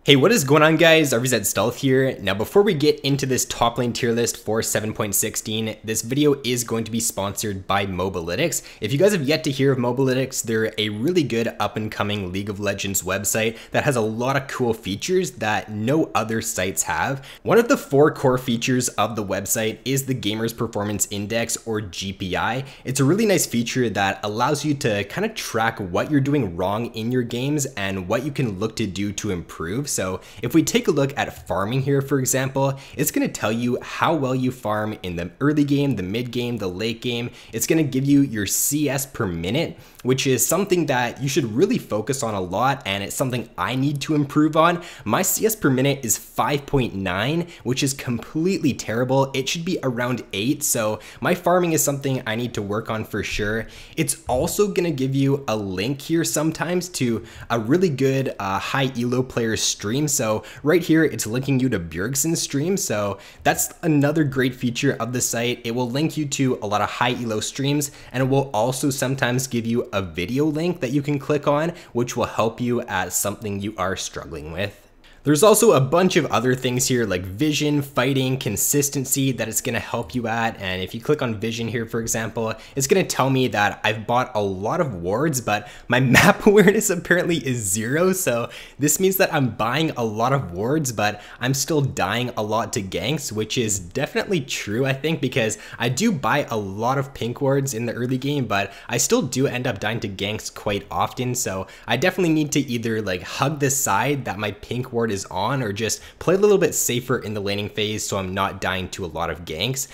Hey, what is going on, guys? RvzStealth here. Now, before we get into this top lane tier list for 7.16, this video is going to be sponsored by Mobalytics. If you guys have yet to hear of Mobalytics, they're a really good up-and-coming League of Legends website that has a lot of cool features that no other sites have. One of the 4 core features of the website is the Gamers Performance Index, or GPI. It's a really nice feature that allows you to kind of track what you're doing wrong in your games and what you can look to do to improve. So if we take a look at farming here, for example, it's going to tell you how well you farm in the early game, the mid game, the late game. It's going to give you your CS per minute, which is something that you should really focus on a lot, and it's something I need to improve on. My CS per minute is 5.9, which is completely terrible. It should be around 8, so my farming is something I need to work on for sure. It's also going to give you a link here sometimes to a really good high elo player stream. So right here, it's linking you to Bjergsen's stream. So that's another great feature of the site. It will link you to a lot of high elo streams, and it will also sometimes give you a video link that you can click on, which will help you at something you are struggling with. There's also a bunch of other things here like vision, fighting, consistency that it's going to help you at. And if you click on vision here, for example, it's going to tell me that I've bought a lot of wards, but my map awareness apparently is 0. So this means that I'm buying a lot of wards, but I'm still dying a lot to ganks, which is definitely true, I think, because I do buy a lot of pink wards in the early game, but I still do end up dying to ganks quite often. So I definitely need to either like hug the side that my pink ward is on, or just play a little bit safer in the laning phase so I'm not dying to a lot of ganks.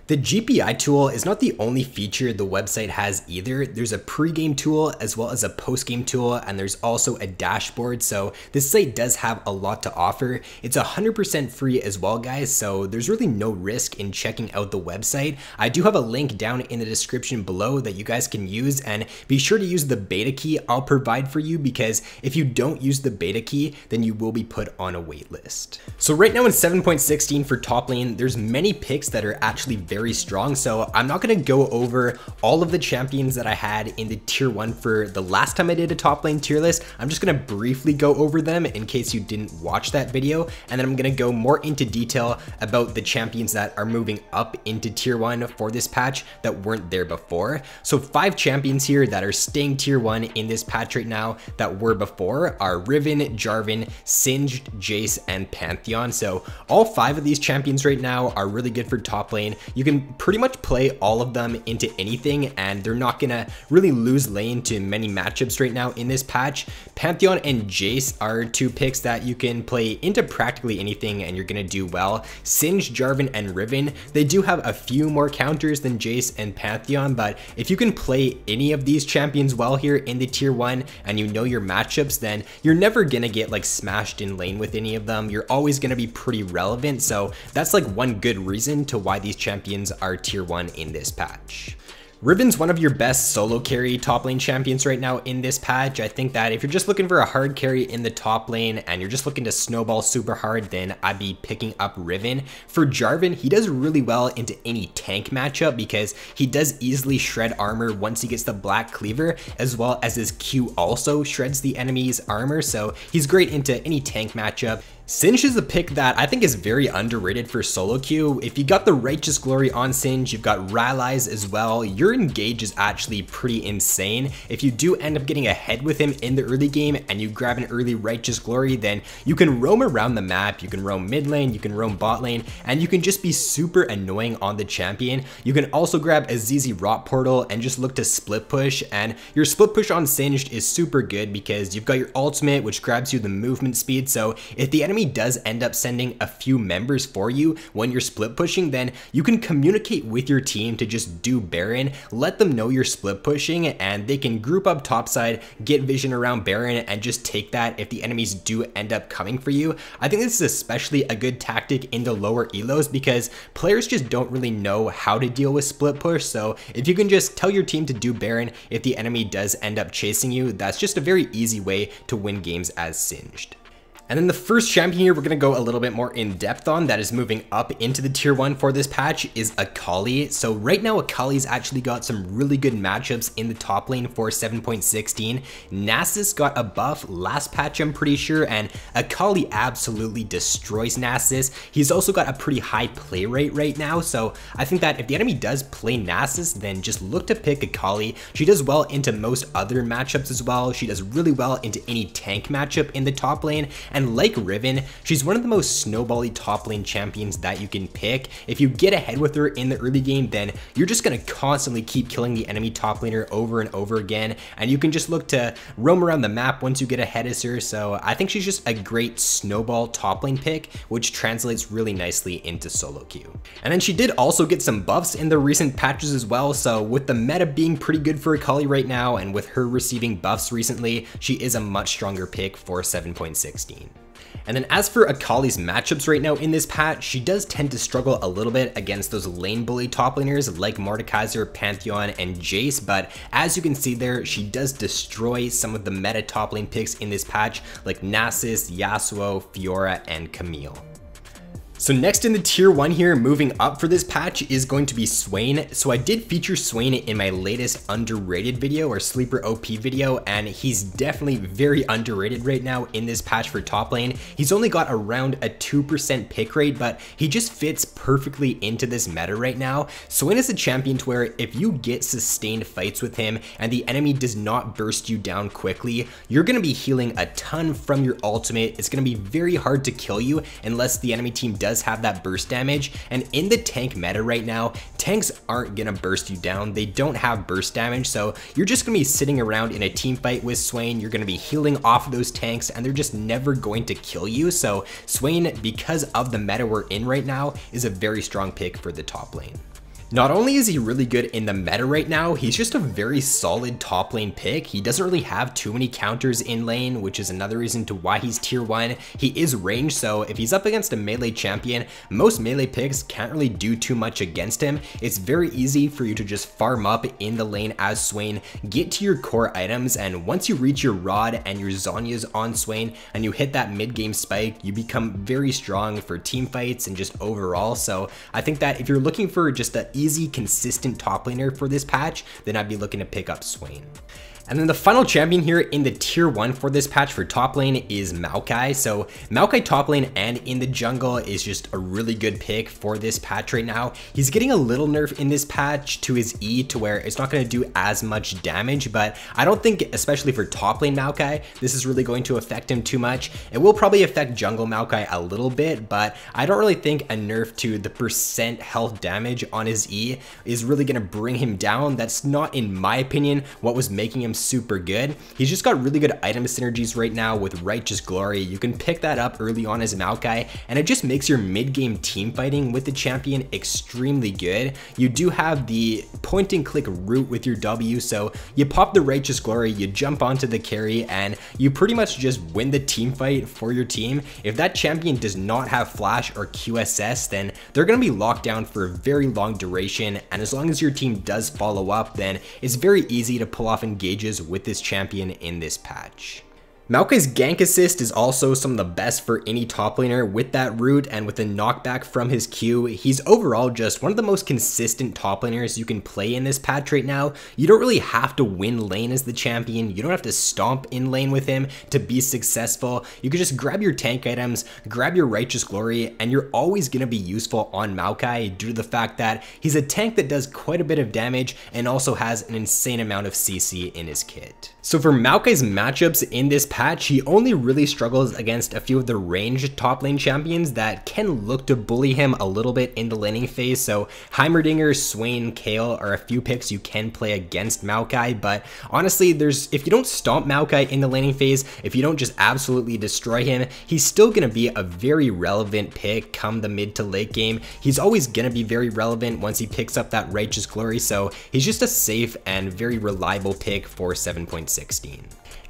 The GPI tool is not the only feature the website has either. There's a pre-game tool as well as a post-game tool, and there's also a dashboard. So this site does have a lot to offer. It's 100% free as well, guys, so there's really no risk in checking out the website. I do have a link down in the description below that you guys can use, and be sure to use the beta key I'll provide for you, because if you don't use the beta key, then you will be put on a wait list. So right now in 7.16 for top lane, there's many picks that are actually very strong, so I'm not going to go over all of the champions that I had in the tier 1 for the last time I did a top lane tier list. I'm just going to briefly go over them in case you didn't watch that video, and then I'm going to go more into detail about the champions that are moving up into tier 1 for this patch that weren't there before. So 5 champions here that are staying tier 1 in this patch right now that were before are Riven, Jarvan, Singed, Jace, and Pantheon. So all 5 of these champions right now are really good for top lane. You can pretty much play all of them into anything, and they're not gonna really lose lane to many matchups right now in this patch. Pantheon and Jace are 2 picks that you can play into practically anything and you're gonna do well. Singed, Jarvan, and Riven, they do have a few more counters than Jace and Pantheon, but if you can play any of these champions well here in the tier 1 and you know your matchups, then you're never gonna get like smashed in lane with any of them. You're always gonna be pretty relevant, so that's like one good reason to why these champions are tier 1 in this patch. Riven's one of your best solo carry top lane champions right now in this patch. I think that if you're just looking for a hard carry in the top lane and you're just looking to snowball super hard, then I'd be picking up Riven. For Jarvan, he does really well into any tank matchup because he does easily shred armor once he gets the black cleaver, as well as his Q also shreds the enemy's armor, so he's great into any tank matchup. Singed is a pick that I think is very underrated for solo queue. If you got the Righteous Glory on Singed, you've got Rallies as well, your engage is actually pretty insane. If you do end up getting ahead with him in the early game and you grab an early Righteous Glory, then you can roam around the map, you can roam mid lane, you can roam bot lane, and you can just be super annoying on the champion. You can also grab a ZZ Rot Portal and just look to split push, and your split push on Singed is super good because you've got your ultimate, which grabs you the movement speed, so if the enemy does end up sending a few members for you when you're split pushing, then you can communicate with your team to just do Baron, let them know you're split pushing, and they can group up topside, get vision around Baron, and just take that if the enemies do end up coming for you. I think this is especially a good tactic in the lower elos because players just don't really know how to deal with split push, so if you can just tell your team to do Baron if the enemy does end up chasing you, that's just a very easy way to win games as Singed. And then the first champion here we're going to go a little bit more in depth on that is moving up into the tier 1 for this patch is AKALI. So right now AKALI's actually got some really good matchups in the top lane for 7.16. Nasus got a buff last patch I'm pretty sure, and AKALI absolutely destroys Nasus. He's also got a pretty high play rate right now, so I think that if the enemy does play Nasus, then just look to pick AKALI. She does well into most other matchups as well. She does really well into any tank matchup in the top lane. And like Riven, she's one of the most snowbally top lane champions that you can pick. If you get ahead with her in the early game, then you're just going to constantly keep killing the enemy top laner over and over again, and you can just look to roam around the map once you get ahead of her. So I think she's just a great snowball top lane pick, which translates really nicely into solo queue. And then she did also get some buffs in the recent patches as well, so with the meta being pretty good for AKALI right now, and with her receiving buffs recently, she is a much stronger pick for 7.16. And then as for AKALI's matchups right now in this patch, she does tend to struggle a little bit against those lane bully top laners like Mordekaiser, Pantheon, and Jace, but as you can see there, she does destroy some of the meta top lane picks in this patch like Nasus, Yasuo, Fiora, and Camille. So next in the tier 1 here, moving up for this patch, is going to be SWAIN. So I did feature SWAIN in my latest underrated video or sleeper OP video, and he's definitely very underrated right now in this patch for top lane. He's only got around a 2% pick rate, but he just fits perfectly into this meta right now. SWAIN is a champion to where if you get sustained fights with him and the enemy does not burst you down quickly, you're going to be healing a ton from your ultimate. It's going to be very hard to kill you unless the enemy team does have that burst damage. And in the tank meta right now, tanks aren't gonna burst you down. They don't have burst damage, so you're just gonna be sitting around in a team fight with SWAIN. You're gonna be healing off of those tanks and they're just never going to kill you. So SWAIN, because of the meta we're in right now, is a very strong pick for the top lane. Not only is he really good in the meta right now, he's just a very solid top lane pick. He doesn't really have too many counters in lane, which is another reason to why he's tier 1. He is ranged, so if he's up against a melee champion, most melee picks can't really do too much against him. It's very easy for you to just farm up in the lane as SWAIN, get to your core items, and once you reach your Rod and your Zhonya's on SWAIN and you hit that mid-game spike, you become very strong for team fights and just overall. So I think that if you're looking for just a easy, consistent top laner for this patch, then I'd be looking to pick up SWAIN. And then the final champion here in the tier 1 for this patch for top lane is MAOKAI. So MAOKAI top lane and in the jungle is just a really good pick for this patch right now. He's getting a little nerf in this patch to his E to where it's not going to do as much damage, but I don't think, especially for top lane MAOKAI, this is really going to affect him too much. It will probably affect jungle MAOKAI a little bit, but I don't really think a nerf to the percent health damage on his E is really going to bring him down. That's not, in my opinion, what was making him super good. He's just got really good item synergies right now with Righteous Glory. You can pick that up early on as MAOKAI, and it just makes your mid-game team fighting with the champion extremely good. You do have the point and click route with your W, so you pop the Righteous Glory, you jump onto the carry, and you pretty much just win the team fight for your team. If that champion does not have flash or QSS, then they're going to be locked down for a very long duration, and as long as your team does follow up, then it's very easy to pull off engages with this champion in this patch. MAOKAI's gank assist is also some of the best for any top laner with that root and with a knockback from his Q. He's overall just one of the most consistent top laners you can play in this patch right now. You don't really have to win lane as the champion. You don't have to stomp in lane with him to be successful. You can just grab your tank items, grab your Righteous Glory, and you're always going to be useful on MAOKAI due to the fact that he's a tank that does quite a bit of damage and also has an insane amount of CC in his kit. So for MAOKAI's matchups in this patch, he only really struggles against a few of the ranged top lane champions that can look to bully him a little bit in the laning phase. So Heimerdinger, SWAIN, Kayle are a few picks you can play against MAOKAI, but honestly, if you don't stomp MAOKAI in the laning phase, if you don't just absolutely destroy him, he's still going to be a very relevant pick come the mid to late game. He's always going to be very relevant once he picks up that Righteous Glory, so he's just a safe and very reliable pick for 7.16.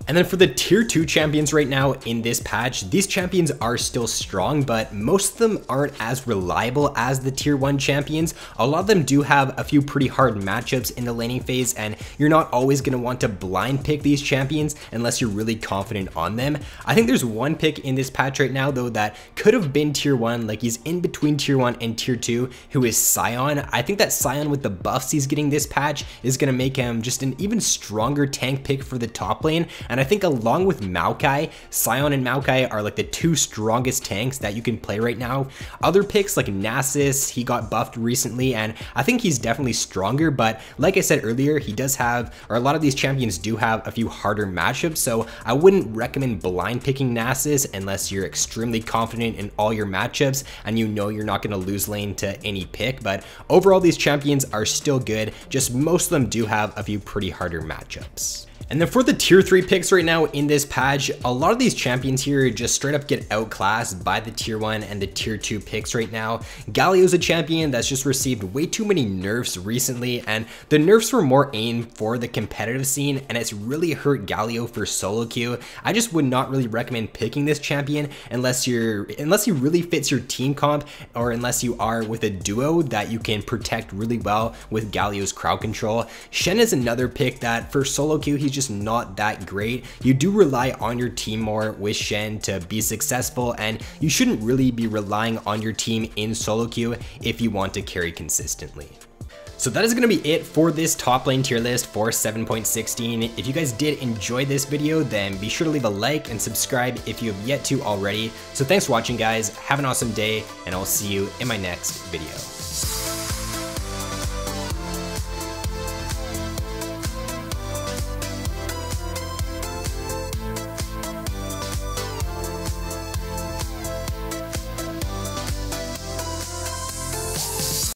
And then for the tier 2 champions right now in this patch, these champions are still strong, but most of them aren't as reliable as the tier 1 champions. A lot of them do have a few pretty hard matchups in the laning phase, and you're not always going to want to blind pick these champions unless you're really confident on them. I think there's one pick in this patch right now though that could have been tier 1, like he's in between tier 1 and tier 2, who is Sion. I think that Sion, with the buffs he's getting this patch, is going to make him just an even stronger tank pick for the top lane. And I think along with MAOKAI, Sion and MAOKAI are like the two strongest tanks that you can play right now. Other picks like Nasus, he got buffed recently, and I think he's definitely stronger, but like I said earlier, he does have, or a lot of these champions do have a few harder matchups, so I wouldn't recommend blind picking Nasus unless you're extremely confident in all your matchups and you know you're not going to lose lane to any pick. But overall, these champions are still good, just most of them do have a few pretty harder matchups. And then for the tier 3 picks right now in this patch, a lot of these champions here just straight up get outclassed by the tier 1 and the tier 2 picks right now. Galio's a champion that's just received way too many nerfs recently, and the nerfs were more aimed for the competitive scene, and it's really hurt Galio for solo queue. I just would not really recommend picking this champion unless he really fits your team comp, or unless you are with a duo that you can protect really well with Galio's crowd control. Shen is another pick that for solo queue, he's just not that great. You do rely on your team more with Shen to be successful, and you shouldn't really be relying on your team in solo queue if you want to carry consistently. So that is going to be it for this top lane tier list for 7.16. If you guys did enjoy this video, then be sure to leave a like and subscribe if you have yet to already. So thanks for watching, guys. Have an awesome day, and I'll see you in my next video.